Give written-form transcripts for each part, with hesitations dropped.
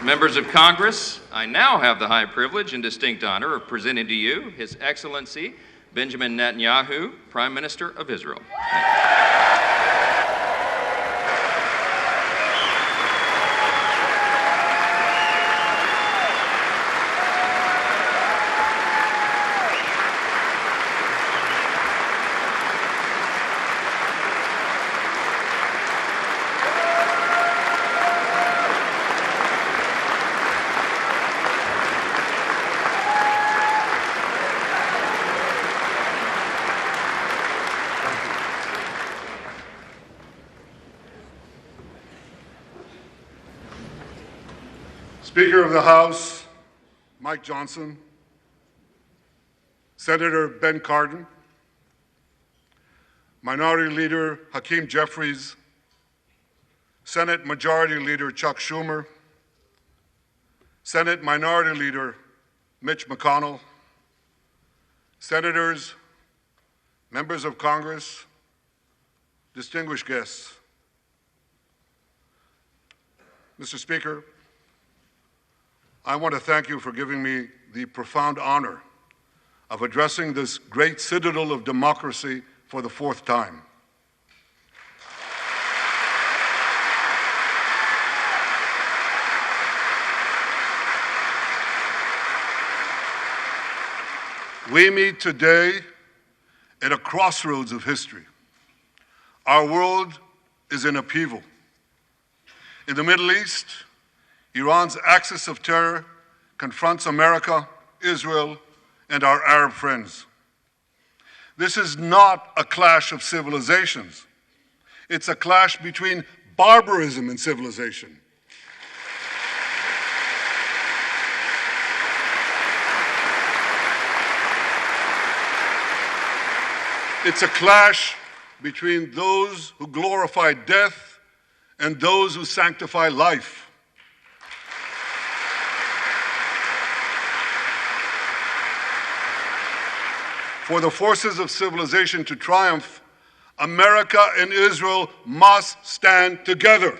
Members of Congress, I now have the high privilege and distinct honor of presenting to you His Excellency Benjamin Netanyahu, Prime Minister of Israel. Speaker of the House, Mike Johnson, Senator Ben Cardin, Minority Leader Hakeem Jeffries, Senate Majority Leader Chuck Schumer, Senate Minority Leader Mitch McConnell, Senators, members of Congress, distinguished guests. Mr. Speaker, I want to thank you for giving me the profound honor of addressing this great citadel of democracy for the fourth time. We meet today at a crossroads of history. Our world is in upheaval. In the Middle East, Iran's axis of terror confronts America, Israel, and our Arab friends. This is not a clash of civilizations. It's a clash between barbarism and civilization. It's a clash between those who glorify death and those who sanctify life. For the forces of civilization to triumph, America and Israel must stand together.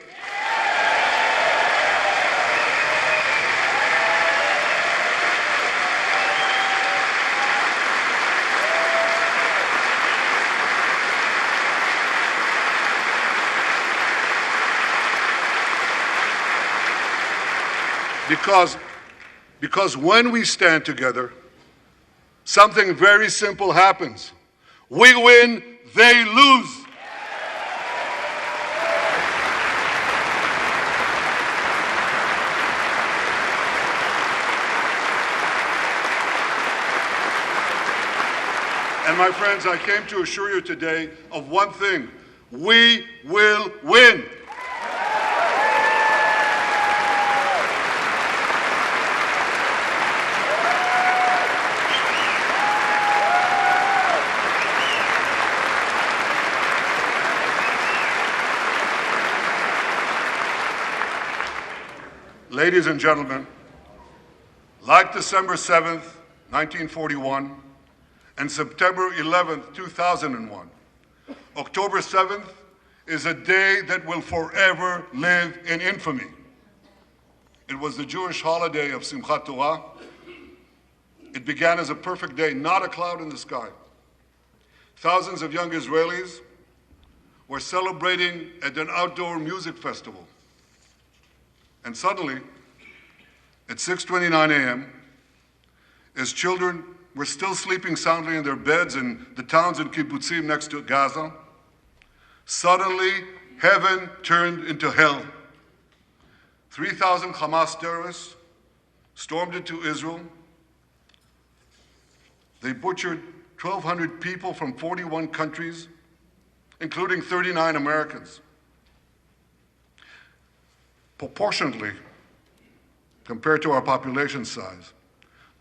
Because when we stand together, something very simple happens. We win, they lose. And my friends, I came to assure you today of one thing: we will win. Ladies and gentlemen, like December 7th, 1941, and September 11th, 2001, October 7th is a day that will forever live in infamy. It was the Jewish holiday of Simchat Torah. It began as a perfect day, not a cloud in the sky. Thousands of young Israelis were celebrating at an outdoor music festival. And suddenly, at 6:29 a.m., as children were still sleeping soundly in their beds in the towns and kibbutzim next to Gaza, suddenly heaven turned into hell. 3,000 Hamas terrorists stormed into Israel. They butchered 1,200 people from 41 countries, including 39 Americans. Proportionately, compared to our population size,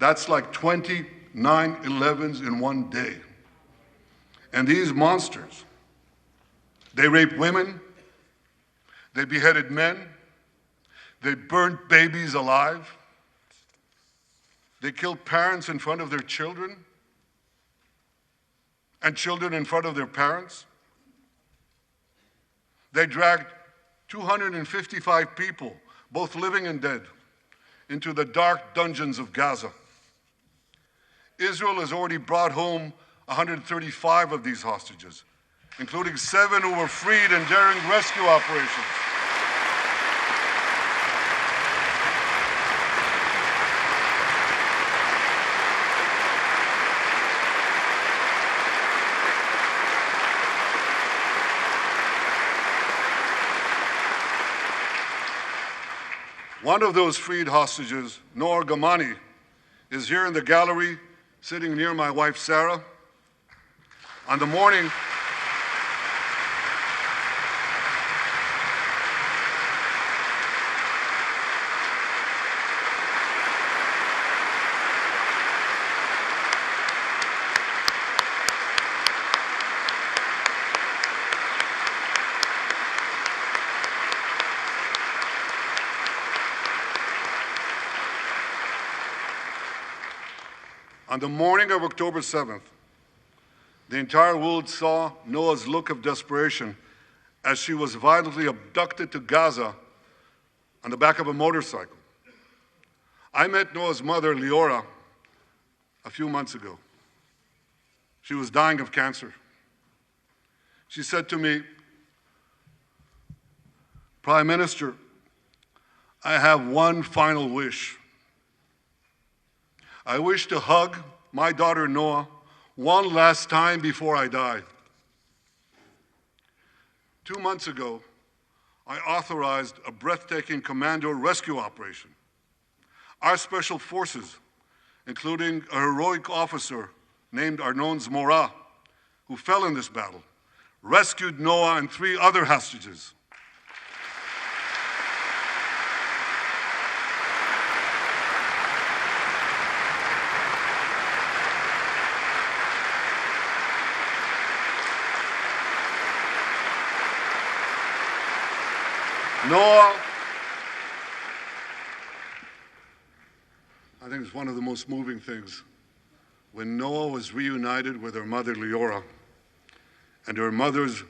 that's like 20 9/11s in one day. And these monsters, they raped women, they beheaded men, they burnt babies alive, they killed parents in front of their children, and children in front of their parents. They dragged 255 people, both living and dead, into the dark dungeons of Gaza. Israel has already brought home 135 of these hostages, including 7 who were freed in daring rescue operations. One of those freed hostages, Noor Gamani, is here in the gallery, sitting near my wife, Sarah. On the morning of October 7th, the entire world saw Noah's look of desperation as she was violently abducted to Gaza on the back of a motorcycle. I met Noah's mother, Leora, a few months ago. She was dying of cancer. She said to me, "Prime Minister, I have one final wish. I wish to hug my daughter Noah one last time before I die." 2 months ago, I authorized a breathtaking commando rescue operation. Our special forces, including a heroic officer named Arnon Zmora, who fell in this battle, rescued Noah and 3 other hostages. Noah, I think it's one of the most moving things. When Noah was reunited with her mother, Leora, and her mother's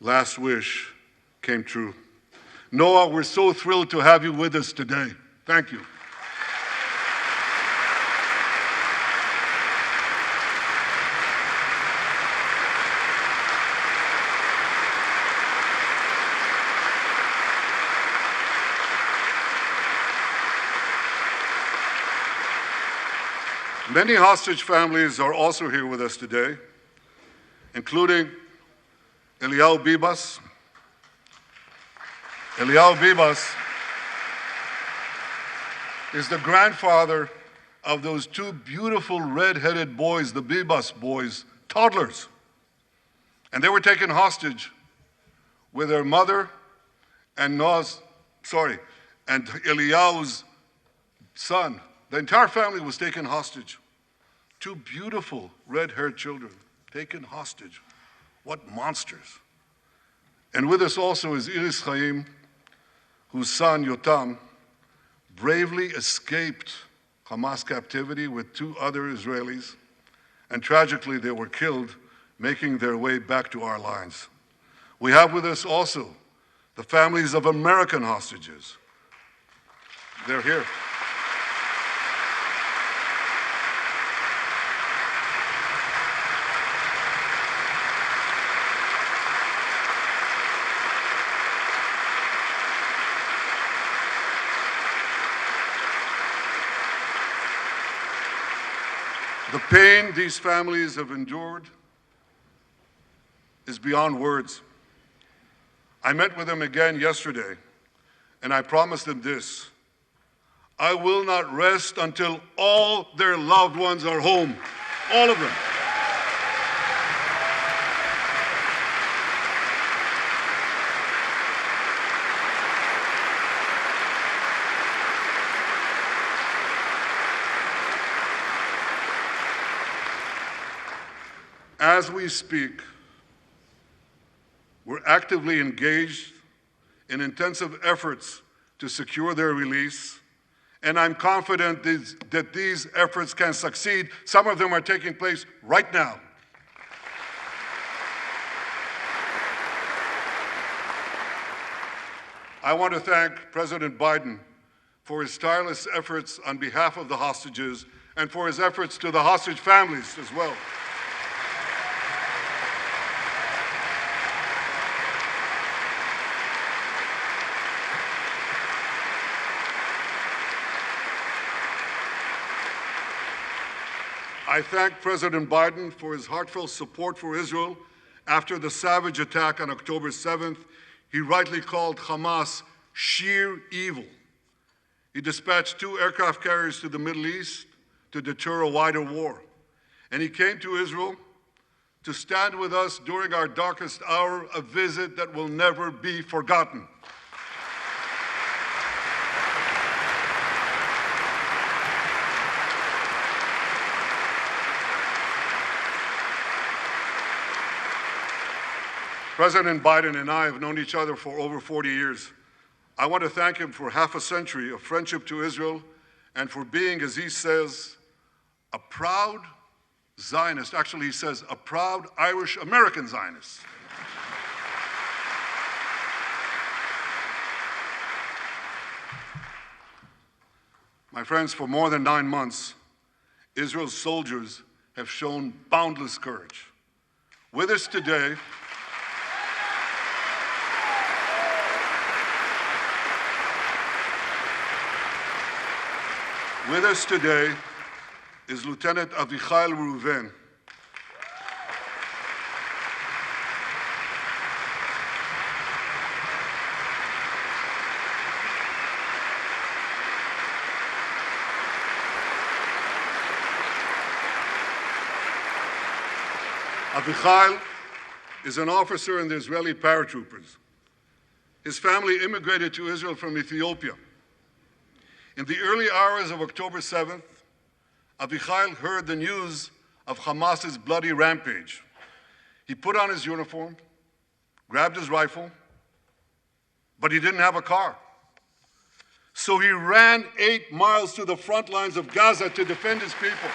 last wish came true. Noah, we're so thrilled to have you with us today. Thank you. Many hostage families are also here with us today, including Eliyahu Bibas. Eliyahu Bibas is the grandfather of those 2 beautiful red-headed boys, the Bibas boys, toddlers. And they were taken hostage with their mother and Eliyahu's son. The entire family was taken hostage. 2 beautiful red-haired children taken hostage. What monsters. And with us also is Iris Chaim, whose son, Yotam, bravely escaped Hamas captivity with 2 other Israelis, and tragically they were killed, making their way back to our lines. We have with us also the families of American hostages. They're here. The pain these families have endured is beyond words. I met with them again yesterday, and I promised them this: I will not rest until all their loved ones are home, all of them. As we speak, we're actively engaged in intensive efforts to secure their release, and I'm confident that these efforts can succeed. Some of them are taking place right now. I want to thank President Biden for his tireless efforts on behalf of the hostages and for his efforts to the hostage families as well. I thank President Biden for his heartfelt support for Israel after the savage attack on October 7th. He rightly called Hamas sheer evil. He dispatched 2 aircraft carriers to the Middle East to deter a wider war. And he came to Israel to stand with us during our darkest hour, a visit that will never be forgotten. President Biden and I have known each other for over 40 years. I want to thank him for half a century of friendship to Israel and for being, as he says, a proud Zionist. Actually, he says, a proud Irish-American Zionist. My friends, for more than 9 months, Israel's soldiers have shown boundless courage. With us today, is Lieutenant Avichai Reuven. Avichai is an officer in the Israeli paratroopers. His family immigrated to Israel from Ethiopia. In the early hours of October 7th, Avichai heard the news of Hamas's bloody rampage. He put on his uniform, grabbed his rifle, but he didn't have a car. So he ran 8 miles to the front lines of Gaza to defend his people.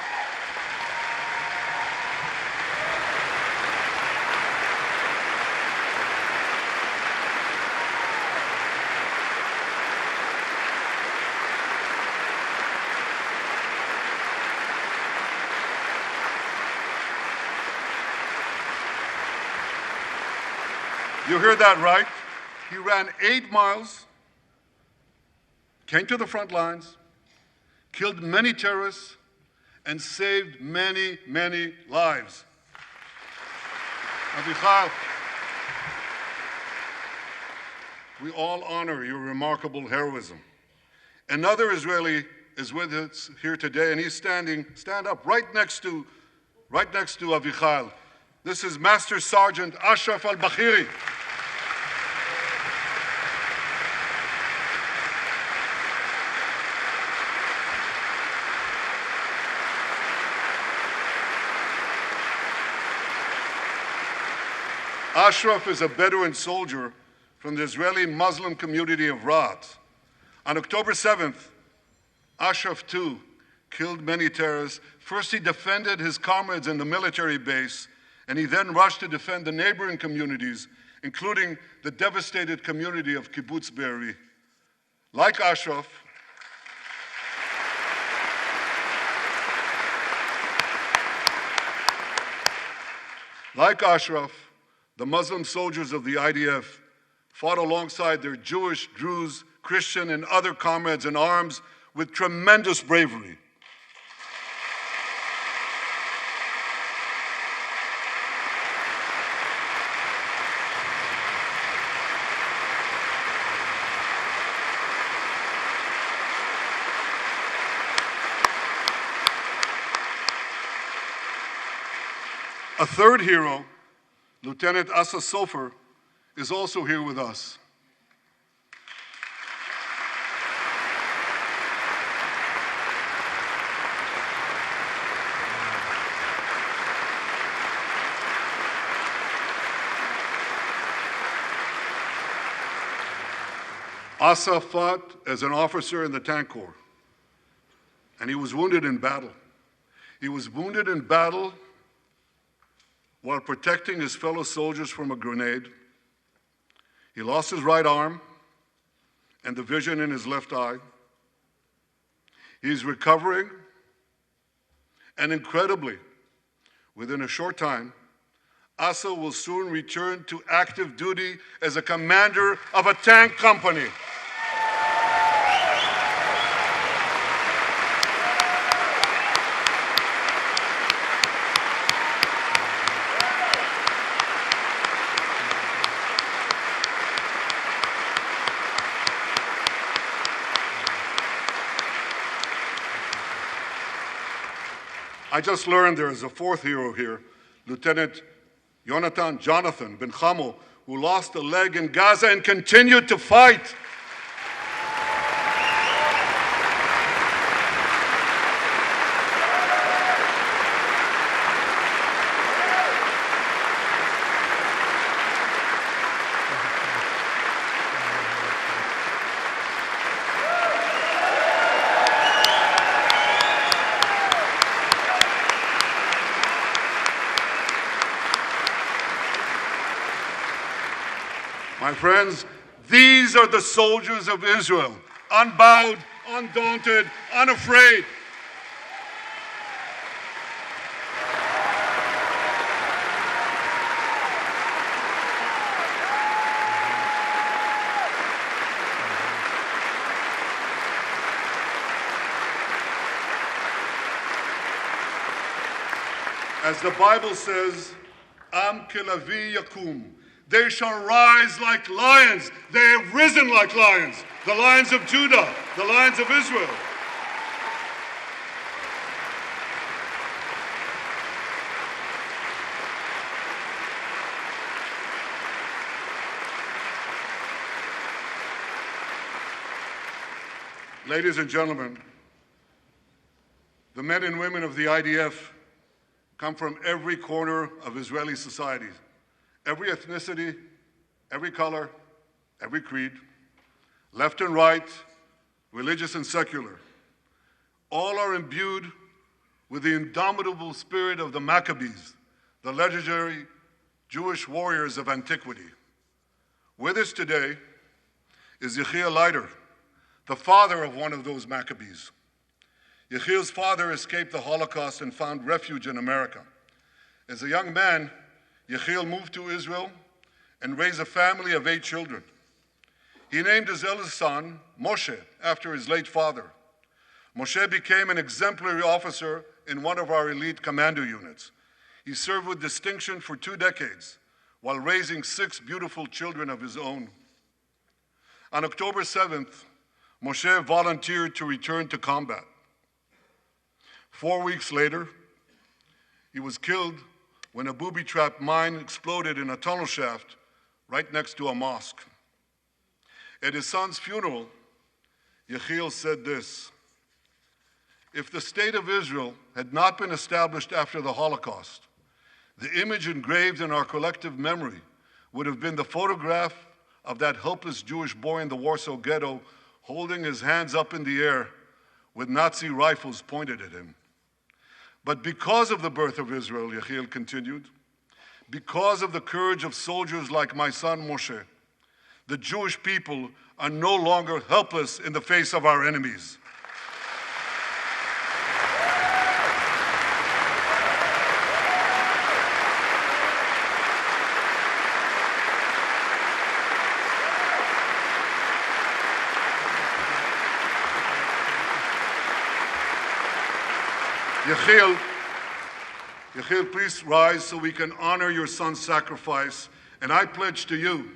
You heard that right. He ran 8 miles, came to the front lines, killed many terrorists, and saved many, many lives. Avichai, we all honor your remarkable heroism. Another Israeli is with us here today, and he's stand up right next to Avichai. This is Master Sergeant Ashraf al-Bakhiri. Ashraf is a Bedouin soldier from the Israeli Muslim community of Ra'at. On October 7th, Ashraf too killed many terrorists. First, he defended his comrades in the military base, and he then rushed to defend the neighboring communities, including the devastated community of Kibbutz Be'eri. Like Ashraf, the Muslim soldiers of the IDF fought alongside their Jewish, Druze, Christian, and other comrades in arms with tremendous bravery. A third hero, Lieutenant Asa Sofer, is also here with us. Asa fought as an officer in the Tank Corps, and he was wounded in battle. He was wounded in battle while protecting his fellow soldiers from a grenade. He lost his right arm and the vision in his left eye. He's recovering, and incredibly, within a short time, Asa will soon return to active duty as a commander of a tank company. I just learned there is a fourth hero here, Lieutenant Jonathan Ben Chamo, who lost a leg in Gaza and continued to fight. My friends, these are the soldiers of Israel, unbowed, undaunted, unafraid. As the Bible says, Am kelavi yakum. They shall rise like lions. They have risen like lions. The lions of Judah, the lions of Israel. Ladies and gentlemen, the men and women of the IDF come from every corner of Israeli society. Every ethnicity, every color, every creed, left and right, religious and secular. All are imbued with the indomitable spirit of the Maccabees, the legendary Jewish warriors of antiquity. With us today is Yechiel Leiter, the father of one of those Maccabees. Yechiel's father escaped the Holocaust and found refuge in America. As a young man, Yechiel moved to Israel and raised a family of 8 children. He named his eldest son, Moshe, after his late father. Moshe became an exemplary officer in one of our elite commando units. He served with distinction for 2 decades while raising 6 beautiful children of his own. On October 7th, Moshe volunteered to return to combat. 4 weeks later, he was killed when a booby-trapped mine exploded in a tunnel shaft right next to a mosque. At his son's funeral, Yechiel said this: "If the state of Israel had not been established after the Holocaust, the image engraved in our collective memory would have been the photograph of that helpless Jewish boy in the Warsaw Ghetto holding his hands up in the air with Nazi rifles pointed at him. But because of the birth of Israel," Yechiel continued, "because of the courage of soldiers like my son Moshe, the Jewish people are no longer helpless in the face of our enemies." Yechiel, please rise so we can honor your son's sacrifice. And I pledge to you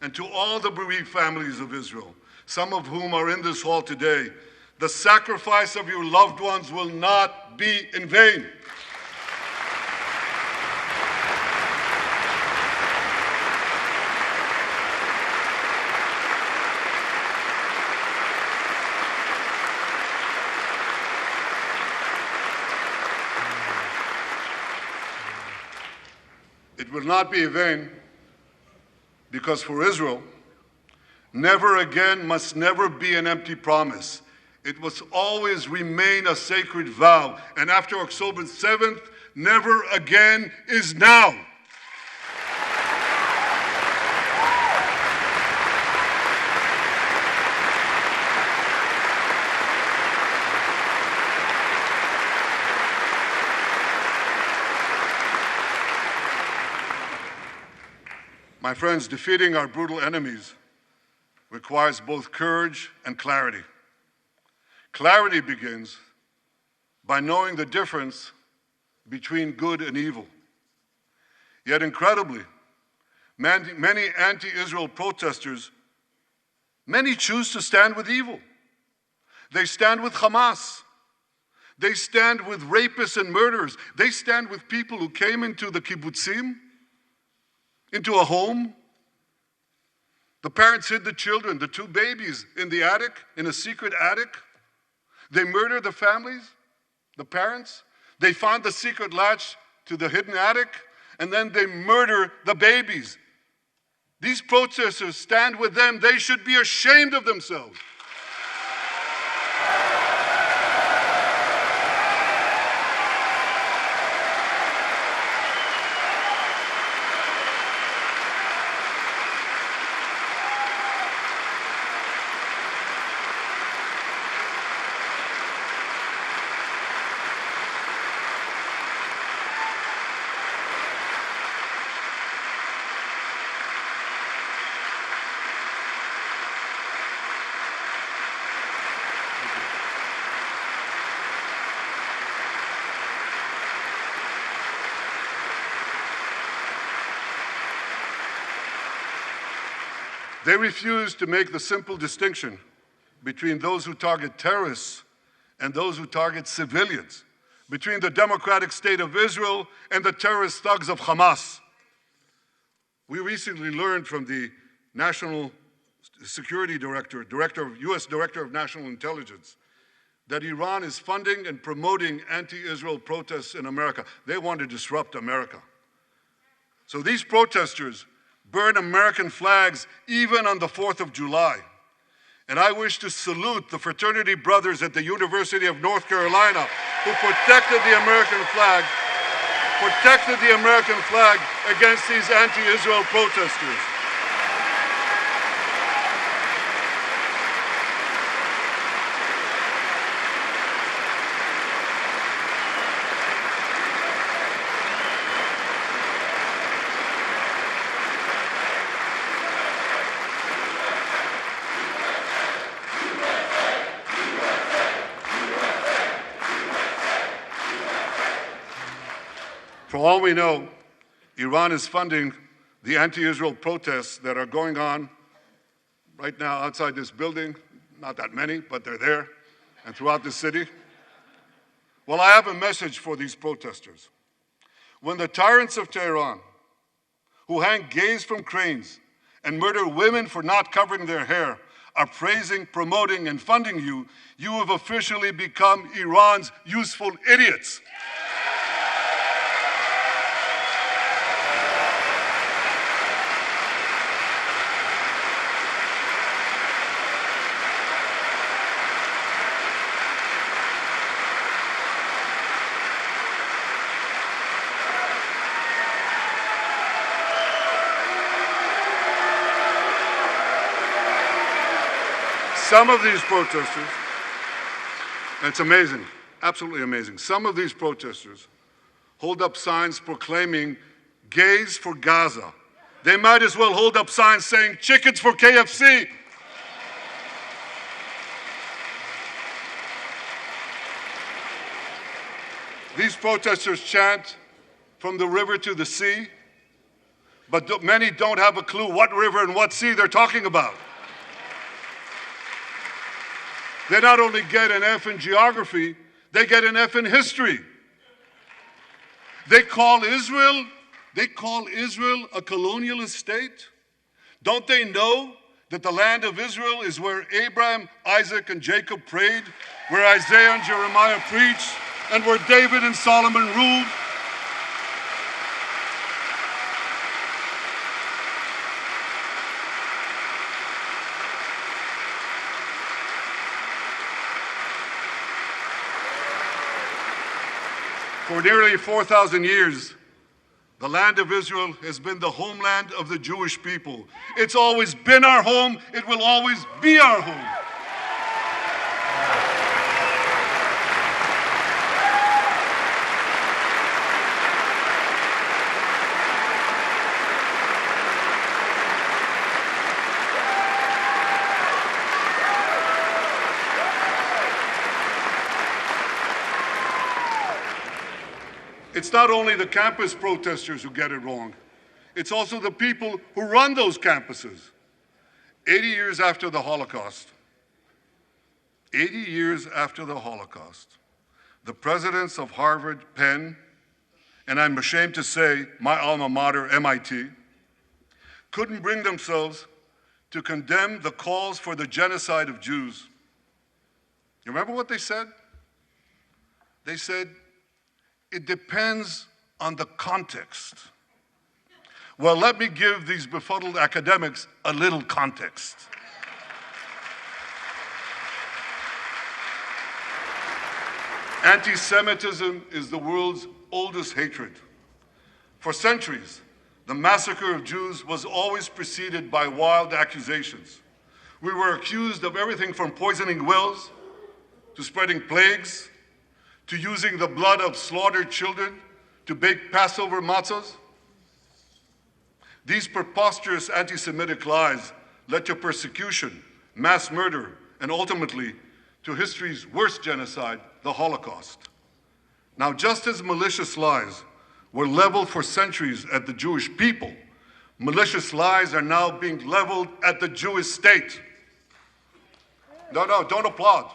and to all the bereaved families of Israel, some of whom are in this hall today, the sacrifice of your loved ones will not be in vain. It will not be in vain, because for Israel, never again must never be an empty promise. It must always remain a sacred vow. And after October 7th, never again is now. My friends, defeating our brutal enemies requires both courage and clarity. Clarity begins by knowing the difference between good and evil. Yet incredibly, many anti-Israel protesters, many choose to stand with evil. They stand with Hamas. They stand with rapists and murderers. They stand with people who came into the kibbutzim, into a home. The parents hid the children, the 2 babies in the attic, in a secret attic. They murdered the families, the parents. They found the secret latch to the hidden attic, and then they murder the babies. These protesters stand with them. They should be ashamed of themselves. They refuse to make the simple distinction between those who target terrorists and those who target civilians, between the democratic state of Israel and the terrorist thugs of Hamas. We recently learned from the National Security Director, U.S. Director of National Intelligence, that Iran is funding and promoting anti-Israel protests in America. They want to disrupt America. So these protesters burn American flags even on the 4th of July. And I wish to salute the fraternity brothers at the University of North Carolina who protected the American flag against these anti-Israel protesters. For all we know, Iran is funding the anti-Israel protests that are going on right now outside this building. Not that many, but they're there, and throughout the city. Well, I have a message for these protesters. When the tyrants of Tehran, who hang gays from cranes and murder women for not covering their hair, are praising, promoting, and funding you, you have officially become Iran's useful idiots. Some of these protesters, and it's amazing, absolutely amazing, some of these protesters hold up signs proclaiming gays for Gaza. They might as well hold up signs saying chickens for KFC. These protesters chant from the river to the sea, but many don't have a clue what river and what sea they're talking about. They not only get an F in geography, they get an F in history. They call Israel a colonialist state. Don't they know that the land of Israel is where Abraham, Isaac, and Jacob prayed, where Isaiah and Jeremiah preached, and where David and Solomon ruled? For nearly 4,000 years, the land of Israel has been the homeland of the Jewish people. It's always been our home. It will always be our home. It's not only the campus protesters who get it wrong. It's also the people who run those campuses. 80 years after the Holocaust, the presidents of Harvard, Penn, and I'm ashamed to say my alma mater, MIT, couldn't bring themselves to condemn the calls for the genocide of Jews. You remember what they said? They said, it depends on the context. Well, let me give these befuddled academics a little context. Anti-Semitism is the world's oldest hatred. For centuries, the massacre of Jews was always preceded by wild accusations. We were accused of everything from poisoning wells, to spreading plagues, to using the blood of slaughtered children to bake Passover matzahs. These preposterous anti-Semitic lies led to persecution, mass murder, and ultimately to history's worst genocide, the Holocaust. Now, just as malicious lies were leveled for centuries at the Jewish people, malicious lies are now being leveled at the Jewish state. No, don't applaud.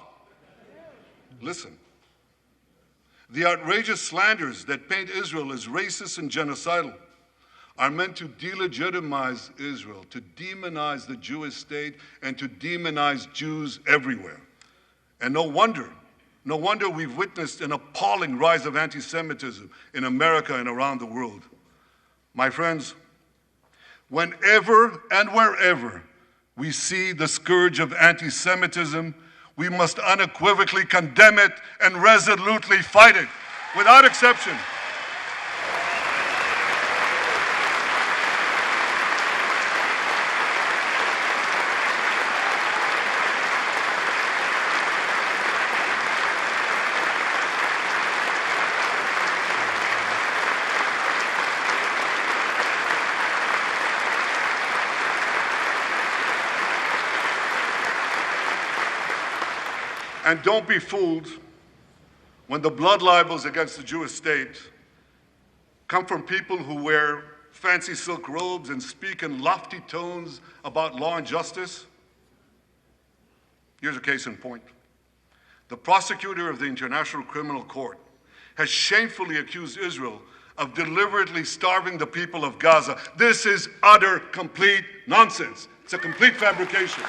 Listen. The outrageous slanders that paint Israel as racist and genocidal are meant to delegitimize Israel, to demonize the Jewish state, and to demonize Jews everywhere. And no wonder we've witnessed an appalling rise of anti-Semitism in America and around the world. My friends, whenever and wherever we see the scourge of anti-Semitism, we must unequivocally condemn it and resolutely fight it, without exception. And don't be fooled when the blood libels against the Jewish state come from people who wear fancy silk robes and speak in lofty tones about law and justice. Here's a case in point. The prosecutor of the International Criminal Court has shamefully accused Israel of deliberately starving the people of Gaza. This is utter, complete nonsense. It's a complete fabrication.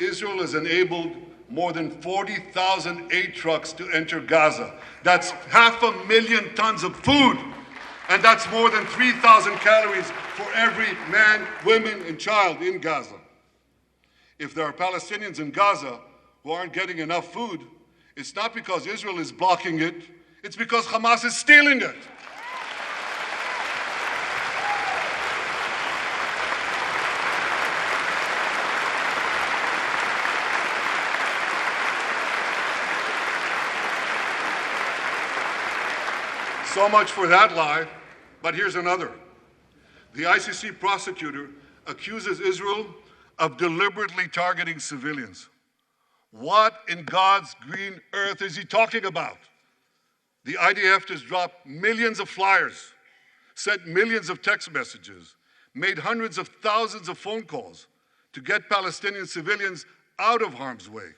Israel has enabled more than 40,000 aid trucks to enter Gaza. That's 500,000 tons of food, and that's more than 3,000 calories for every man, woman, and child in Gaza. If there are Palestinians in Gaza who aren't getting enough food, it's not because Israel is blocking it, it's because Hamas is stealing it. So much for that lie, but here's another. The ICC prosecutor accuses Israel of deliberately targeting civilians. What in God's green earth is he talking about? The IDF has dropped millions of flyers, sent millions of text messages, made hundreds of thousands of phone calls to get Palestinian civilians out of harm's way.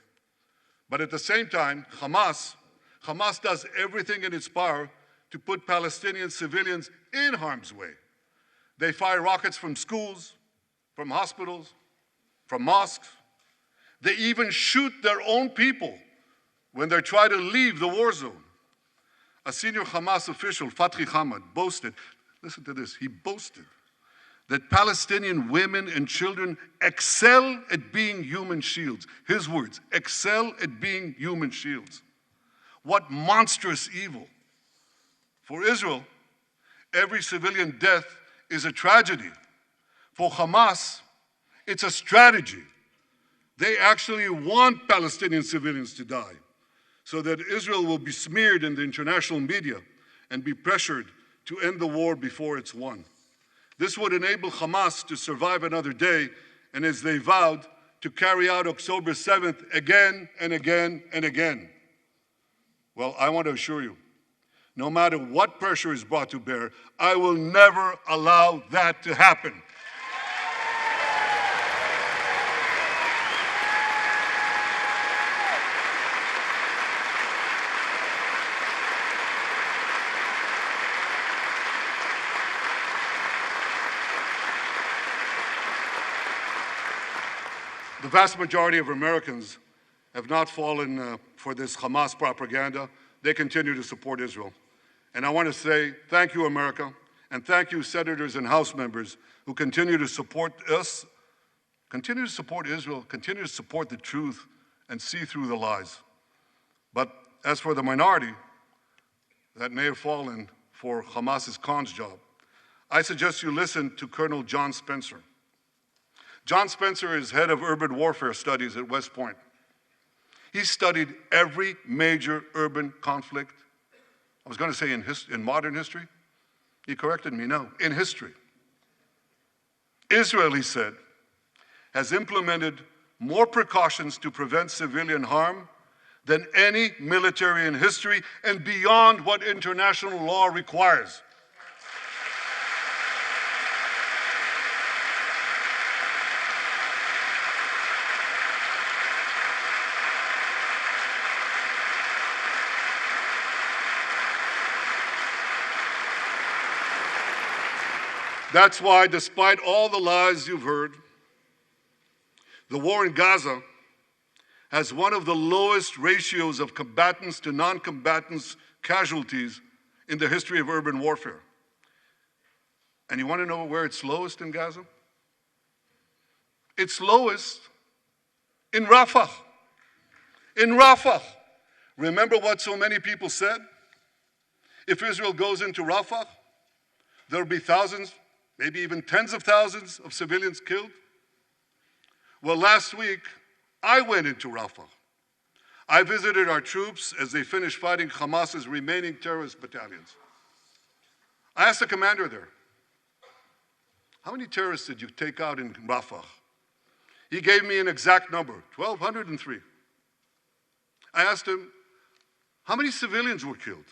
But at the same time, Hamas does everything in its power to put Palestinian civilians in harm's way. They fire rockets from schools, from hospitals, from mosques. They even shoot their own people when they try to leave the war zone. A senior Hamas official, Fatri Hamad, boasted, listen to this, he boasted that Palestinian women and children excel at being human shields. His words, excel at being human shields. What monstrous evil. For Israel, every civilian death is a tragedy. For Hamas, it's a strategy. They actually want Palestinian civilians to die so that Israel will be smeared in the international media and be pressured to end the war before it's won. This would enable Hamas to survive another day and, as they vowed, to carry out October 7th again and again and again. Well, I want to assure you, no matter what pressure is brought to bear, I will never allow that to happen. The vast majority of Americans have not fallen for this Hamas propaganda. They continue to support Israel. And I want to say thank you, America, and thank you, senators and House members who continue to support us, continue to support Israel, continue to support the truth, and see through the lies. But as for the minority that may have fallen for Hamas's cons job, I suggest you listen to Colonel John Spencer. John Spencer is head of urban warfare studies at West Point. He studied every major urban conflict. I was going to say in modern history. He corrected me, no, in history. Israel, he said, has implemented more precautions to prevent civilian harm than any military in history and beyond what international law requires. That's why, despite all the lies you've heard, the war in Gaza has one of the lowest ratios of combatants to non-combatants casualties in the history of urban warfare. And you want to know where it's lowest in Gaza? It's lowest in Rafah. In Rafah. Remember what so many people said? If Israel goes into Rafah, there'll be thousands, maybe even tens of thousands of civilians killed. Well, last week, I went into Rafah. I visited our troops as they finished fighting Hamas's remaining terrorist battalions. I asked the commander there, how many terrorists did you take out in Rafah? He gave me an exact number, 1,203. I asked him, how many civilians were killed?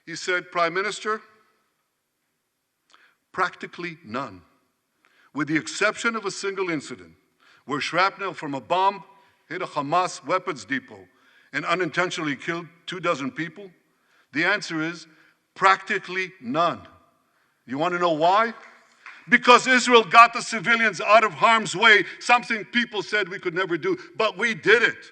He said, Prime Minister, practically none, with the exception of a single incident where shrapnel from a bomb hit a Hamas weapons depot and unintentionally killed 24 people. The answer is practically none. You want to know why? Because Israel got the civilians out of harm's way, something people said we could never do, but we did it.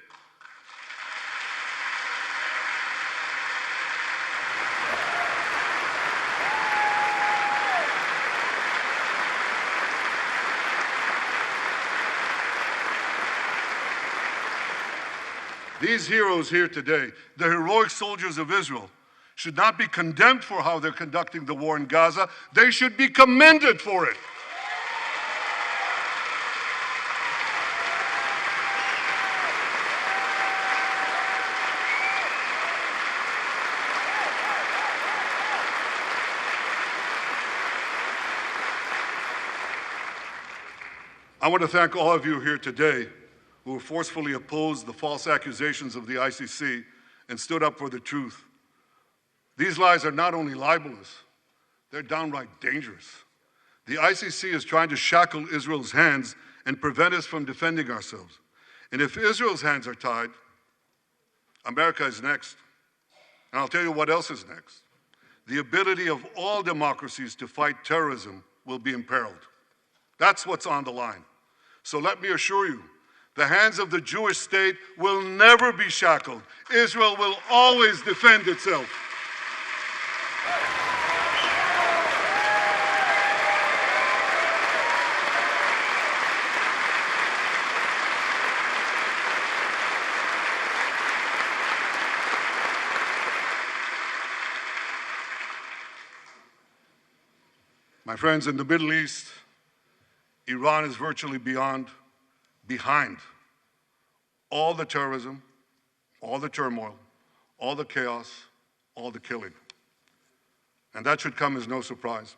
These heroes here today, the heroic soldiers of Israel, should not be condemned for how they're conducting the war in Gaza. They should be commended for it. I want to thank all of you here today who forcefully opposed the false accusations of the ICC and stood up for the truth. These lies are not only libelous, they're downright dangerous. The ICC is trying to shackle Israel's hands and prevent us from defending ourselves. And if Israel's hands are tied, America is next. And I'll tell you what else is next. The ability of all democracies to fight terrorism will be imperiled. That's what's on the line. So let me assure you, the hands of the Jewish state will never be shackled. Israel will always defend itself. My friends, in the Middle East, Iran is virtually behind all the terrorism, all the turmoil, all the chaos, all the killing. And that should come as no surprise.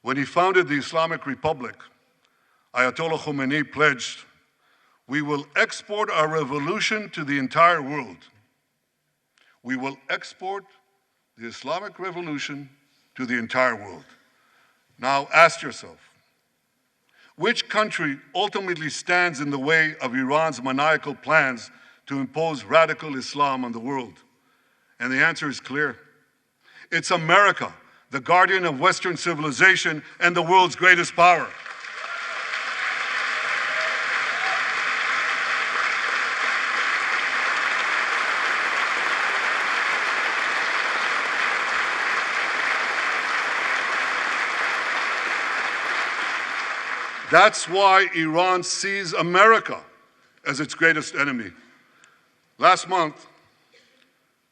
When he founded the Islamic Republic, Ayatollah Khomeini pledged We will export our revolution to the entire world. We will export the Islamic revolution to the entire world. Now ask yourself, which country ultimately stands in the way of Iran's maniacal plans to impose radical Islam on the world? And the answer is clear. It's America, the guardian of Western civilization and the world's greatest power. That's why Iran sees America as its greatest enemy. Last month,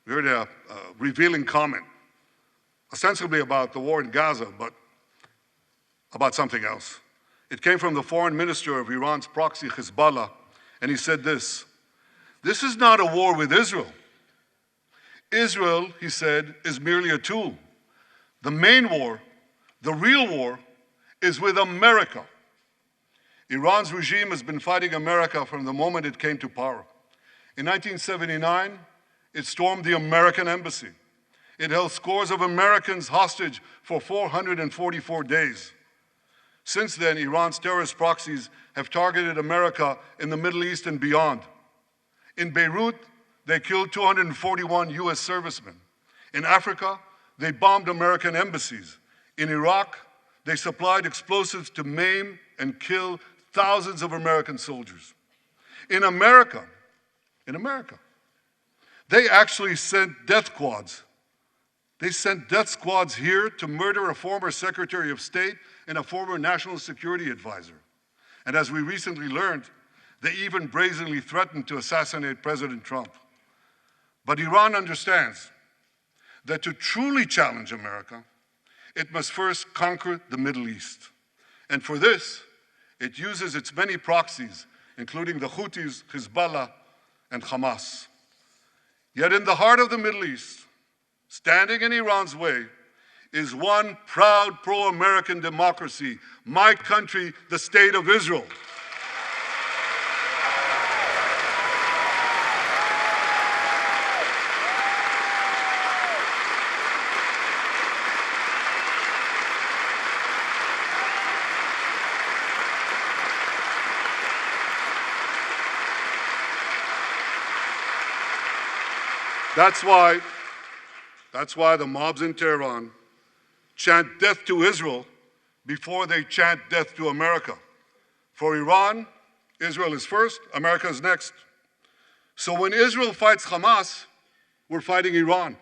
we heard a revealing comment, ostensibly about the war in Gaza, but about something else. It came from the foreign minister of Iran's proxy, Hezbollah, and he said this: "This is not a war with Israel. Israel," he said, "is merely a tool. The main war, the real war, is with America." Iran's regime has been fighting America from the moment it came to power. In 1979, it stormed the American embassy. It held scores of Americans hostage for 444 days. Since then, Iran's terrorist proxies have targeted America in the Middle East and beyond. In Beirut, they killed 241 US servicemen. In Africa, they bombed American embassies. In Iraq, they supplied explosives to maim and kill thousands of American soldiers. In America, they actually sent death squads. They sent death squads here to murder a former Secretary of State and a former National Security Advisor. And as we recently learned, they even brazenly threatened to assassinate President Trump. But Iran understands that to truly challenge America, it must first conquer the Middle East. And for this, it uses its many proxies, including the Houthis, Hezbollah, and Hamas. Yet in the heart of the Middle East, standing in Iran's way, is one proud pro-American democracy, my country, the State of Israel. That's why the mobs in Tehran chant death to Israel before they chant death to America. For Iran, Israel is first, America is next. So when Israel fights Hamas, we're fighting Iran.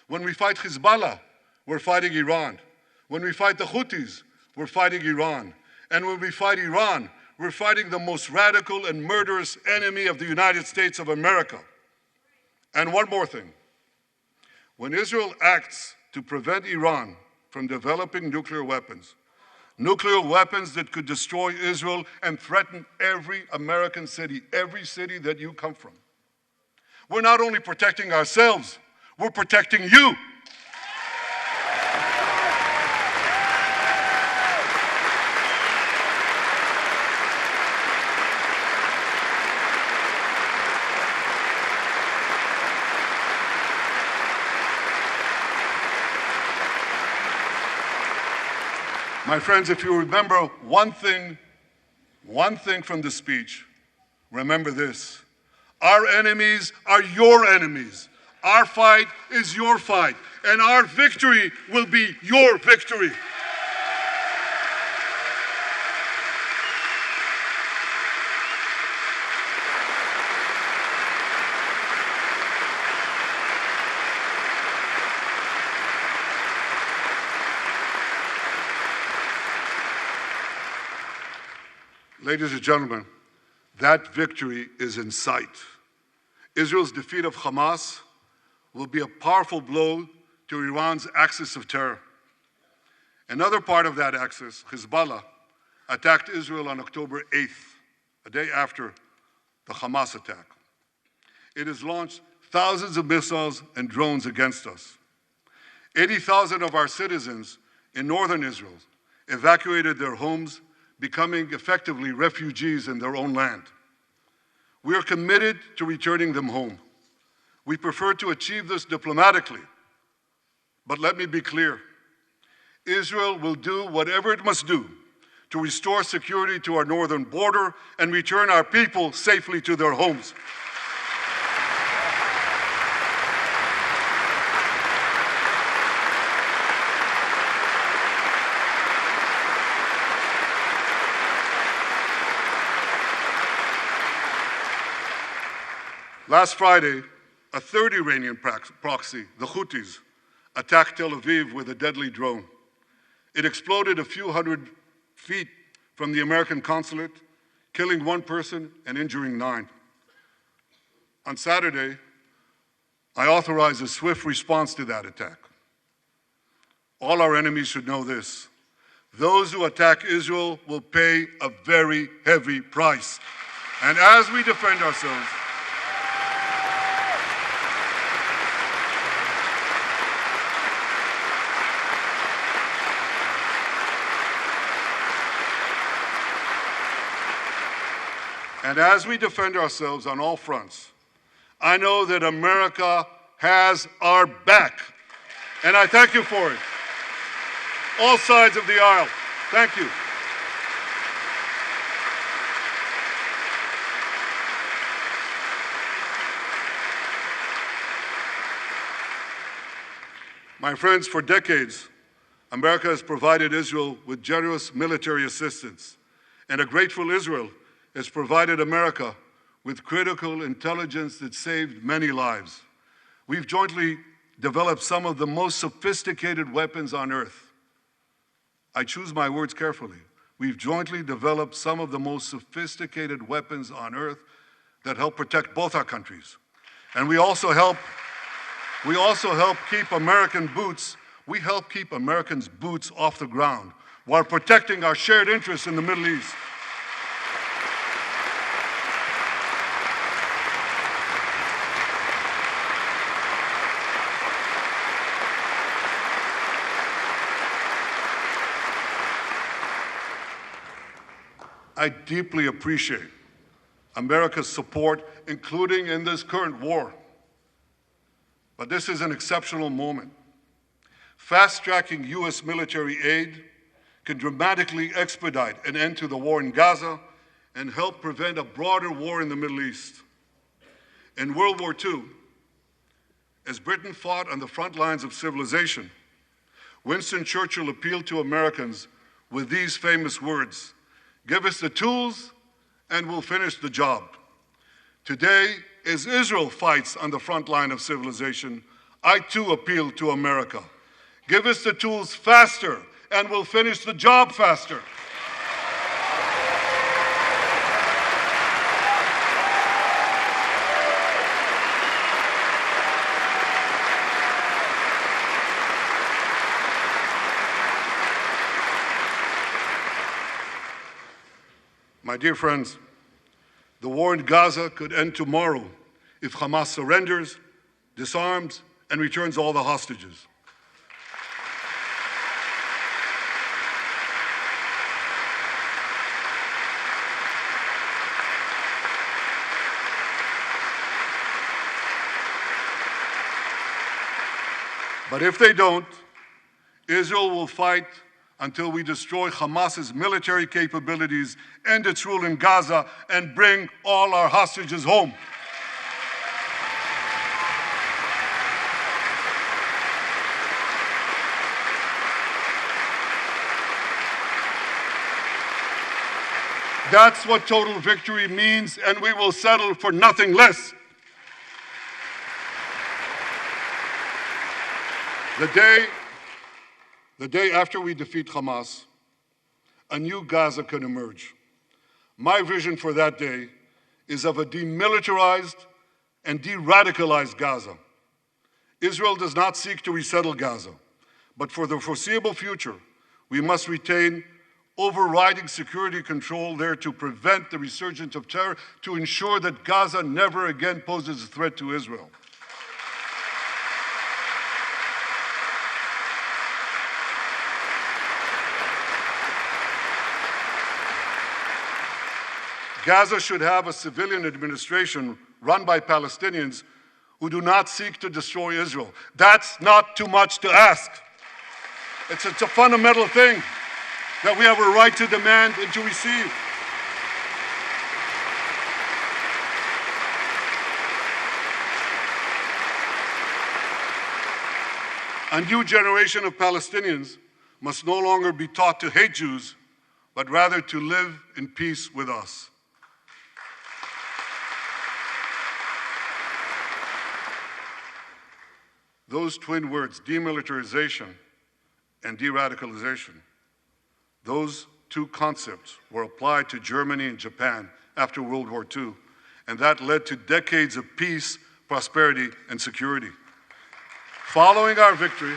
When we fight Hezbollah, we're fighting Iran. When we fight the Houthis, we're fighting Iran. And when we fight Iran, we're fighting the most radical and murderous enemy of the United States of America. And one more thing. When Israel acts to prevent Iran from developing nuclear weapons that could destroy Israel and threaten every American city, every city that you come from, we're not only protecting ourselves, we're protecting you. My friends, if you remember one thing from the speech, remember this: our enemies are your enemies. Our fight is your fight, and our victory will be your victory. Ladies and gentlemen, that victory is in sight. Israel's defeat of Hamas will be a powerful blow to Iran's axis of terror. Another part of that axis, Hezbollah, attacked Israel on October 8th, a day after the Hamas attack. It has launched thousands of missiles and drones against us. 80,000 of our citizens in northern Israel evacuated their homes, becoming effectively refugees in their own land. We are committed to returning them home. We prefer to achieve this diplomatically. But let me be clear. Israel will do whatever it must do to restore security to our northern border and return our people safely to their homes. Last Friday, a third Iranian proxy, the Houthis, attacked Tel Aviv with a deadly drone. It exploded a few hundred feet from the American consulate, killing one person and injuring 9. On Saturday, I authorized a swift response to that attack. All our enemies should know this. Those who attack Israel will pay a very heavy price. And as we defend ourselves, on all fronts, I know that America has our back. And I thank you for it. All sides of the aisle, thank you. My friends, for decades, America has provided Israel with generous military assistance, and a grateful Israel has provided America with critical intelligence that saved many lives. We've jointly developed some of the most sophisticated weapons on earth. I choose my words carefully. We've jointly developed some of the most sophisticated weapons on earth that help protect both our countries. And we also help keep American boots, we help keep Americans' boots off the ground while protecting our shared interests in the Middle East. I deeply appreciate America's support, including in this current war. But this is an exceptional moment. Fast-tracking U.S. military aid can dramatically expedite an end to the war in Gaza and help prevent a broader war in the Middle East. In World War II, as Britain fought on the front lines of civilization, Winston Churchill appealed to Americans with these famous words: "Give us the tools and we'll finish the job." Today, as Israel fights on the front line of civilization, I too appeal to America. Give us the tools faster and we'll finish the job faster. My dear friends, the war in Gaza could end tomorrow if Hamas surrenders, disarms, and returns all the hostages. But if they don't, Israel will fight until we destroy Hamas's military capabilities, end its rule in Gaza, and bring all our hostages home. That's what total victory means, and we will settle for nothing less. The day after we defeat Hamas, a new Gaza can emerge. My vision for that day is of a demilitarized and de-radicalized Gaza. Israel does not seek to resettle Gaza, but for the foreseeable future, we must retain overriding security control there to prevent the resurgence of terror, to ensure that Gaza never again poses a threat to Israel. Gaza should have a civilian administration run by Palestinians who do not seek to destroy Israel. That's not too much to ask. It's a fundamental thing that we have a right to demand and to receive. A new generation of Palestinians must no longer be taught to hate Jews, but rather to live in peace with us. Those twin words, demilitarization and de-radicalization, those two concepts were applied to Germany and Japan after World War II, and that led to decades of peace, prosperity, and security. Following our victory,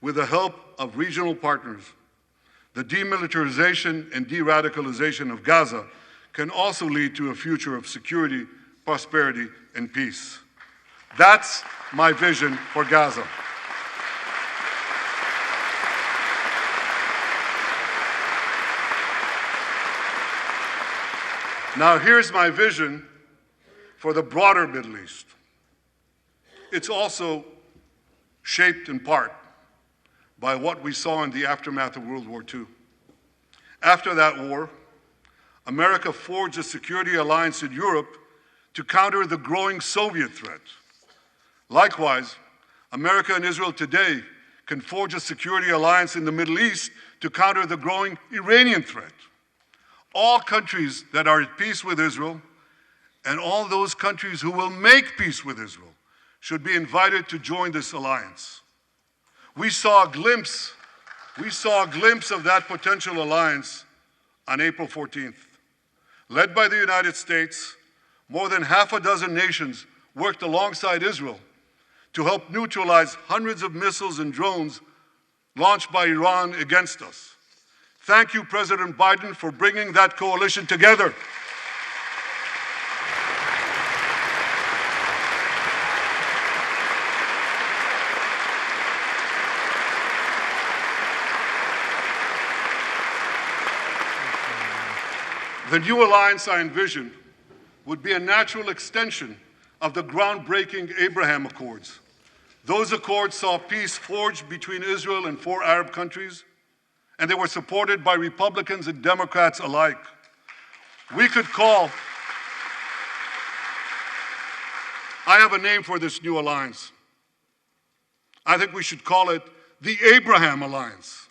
with the help of regional partners, the demilitarization and de-radicalization of Gaza can also lead to a future of security, prosperity, and peace. That's my vision for Gaza. Now here's my vision for the broader Middle East. It's also shaped in part by what we saw in the aftermath of World War II. After that war, America forged a security alliance in Europe to counter the growing Soviet threat. Likewise, America and Israel today can forge a security alliance in the Middle East to counter the growing Iranian threat. All countries that are at peace with Israel and all those countries who will make peace with Israel should be invited to join this alliance. We saw a glimpse of that potential alliance on April 14th. Led by the United States, more than half a dozen nations worked alongside Israel to help neutralize hundreds of missiles and drones launched by Iran against us. Thank you, President Biden, for bringing that coalition together. The new alliance I envision would be a natural extension of the groundbreaking Abraham Accords. Those accords saw peace forged between Israel and 4 Arab countries, and they were supported by Republicans and Democrats alike. I have a name for this new alliance. I think we should call it the Abraham Alliance.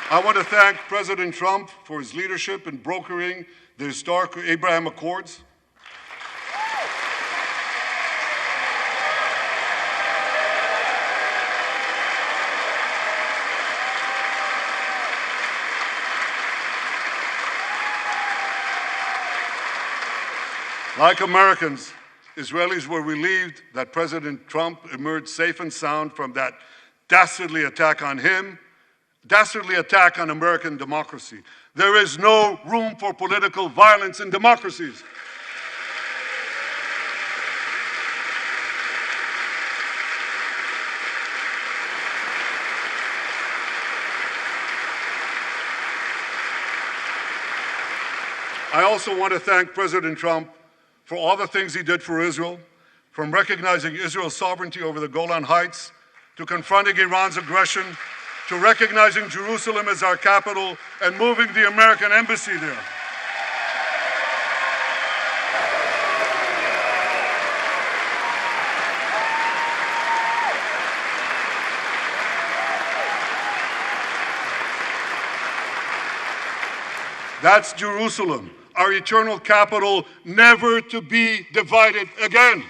I want to thank President Trump for his leadership in brokering the historic Abraham Accords. Like Americans, Israelis were relieved that President Trump emerged safe and sound from that dastardly attack on him, dastardly attack on American democracy. There is no room for political violence in democracies. I also want to thank President Trump for all the things he did for Israel, from recognizing Israel's sovereignty over the Golan Heights, to confronting Iran's aggression, to recognizing Jerusalem as our capital and moving the American embassy there. That's Jerusalem, our eternal capital, never to be divided again.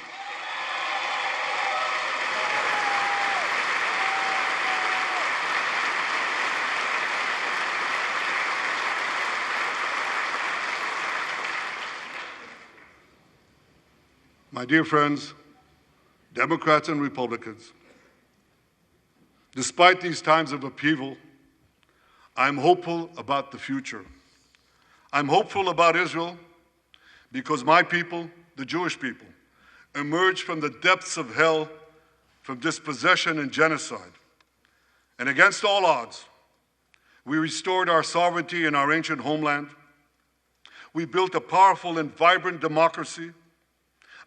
My dear friends, Democrats and Republicans, despite these times of upheaval, I'm hopeful about the future. I'm hopeful about Israel because my people, the Jewish people, emerged from the depths of hell, from dispossession and genocide. And against all odds, we restored our sovereignty in our ancient homeland. We built a powerful and vibrant democracy,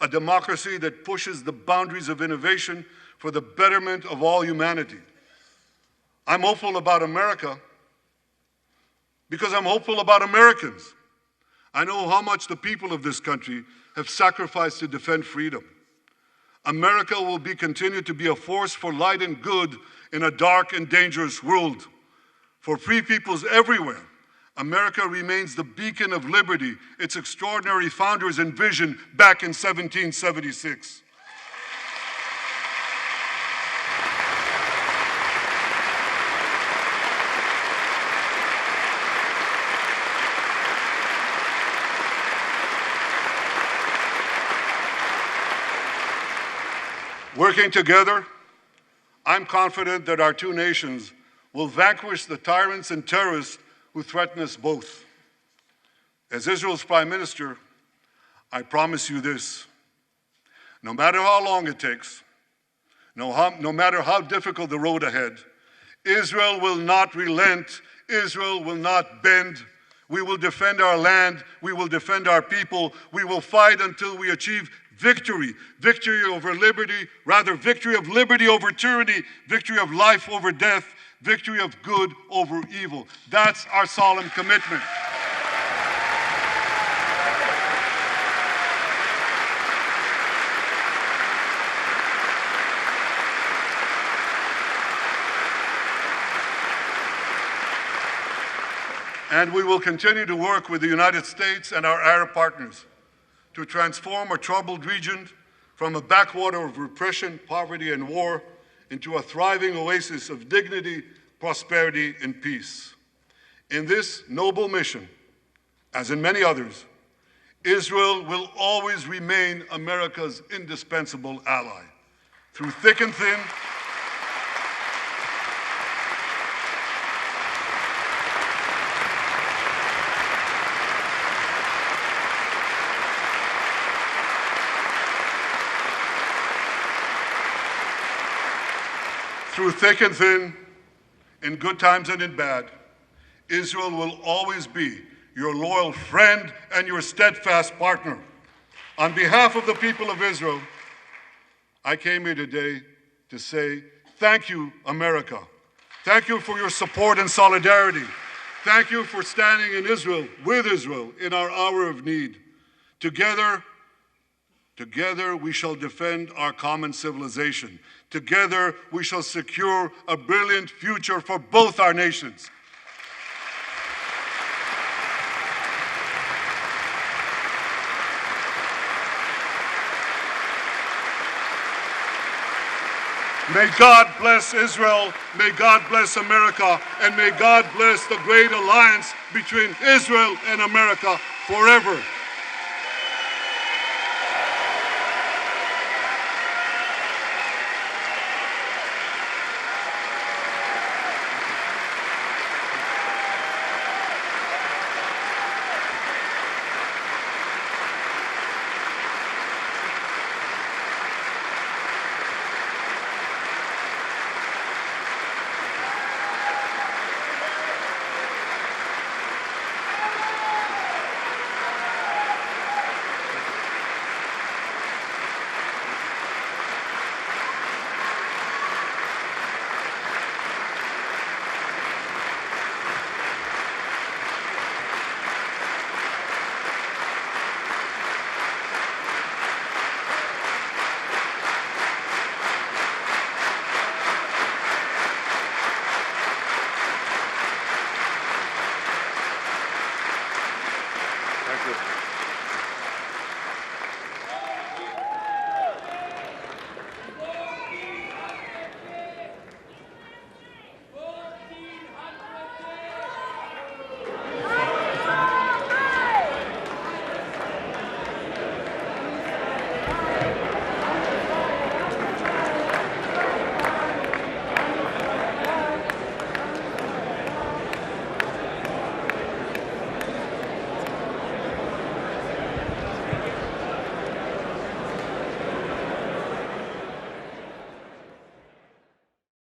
a democracy that pushes the boundaries of innovation for the betterment of all humanity. I'm hopeful about America because I'm hopeful about Americans. I know how much the people of this country have sacrificed to defend freedom. America will continue to be a force for light and good in a dark and dangerous world. For free peoples everywhere, America remains the beacon of liberty its extraordinary founders envisioned back in 1776. Working together, I'm confident that our two nations will vanquish the tyrants and terrorists who threaten us both. As Israel's Prime Minister, I promise you this: no matter how long it takes, no matter how difficult the road ahead, Israel will not relent, Israel will not bend. We will defend our land, we will defend our people, we will fight until we achieve victory. Victory over liberty, rather victory of liberty over tyranny, victory of life over death, victory of good over evil. That's our solemn commitment. And we will continue to work with the United States and our Arab partners to transform a troubled region from a backwater of repression, poverty, and war into a thriving oasis of dignity, prosperity, and peace. In this noble mission, as in many others, Israel will always remain America's indispensable ally. Through thick and thin, in good times and in bad, Israel will always be your loyal friend and your steadfast partner. On behalf of the people of Israel, I came here today to say thank you, America. Thank you for your support and solidarity. Thank you for standing in Israel, with Israel, in our hour of need. Together we shall defend our common civilization. Together we shall secure a brilliant future for both our nations. May God bless Israel, may God bless America, and may God bless the great alliance between Israel and America forever.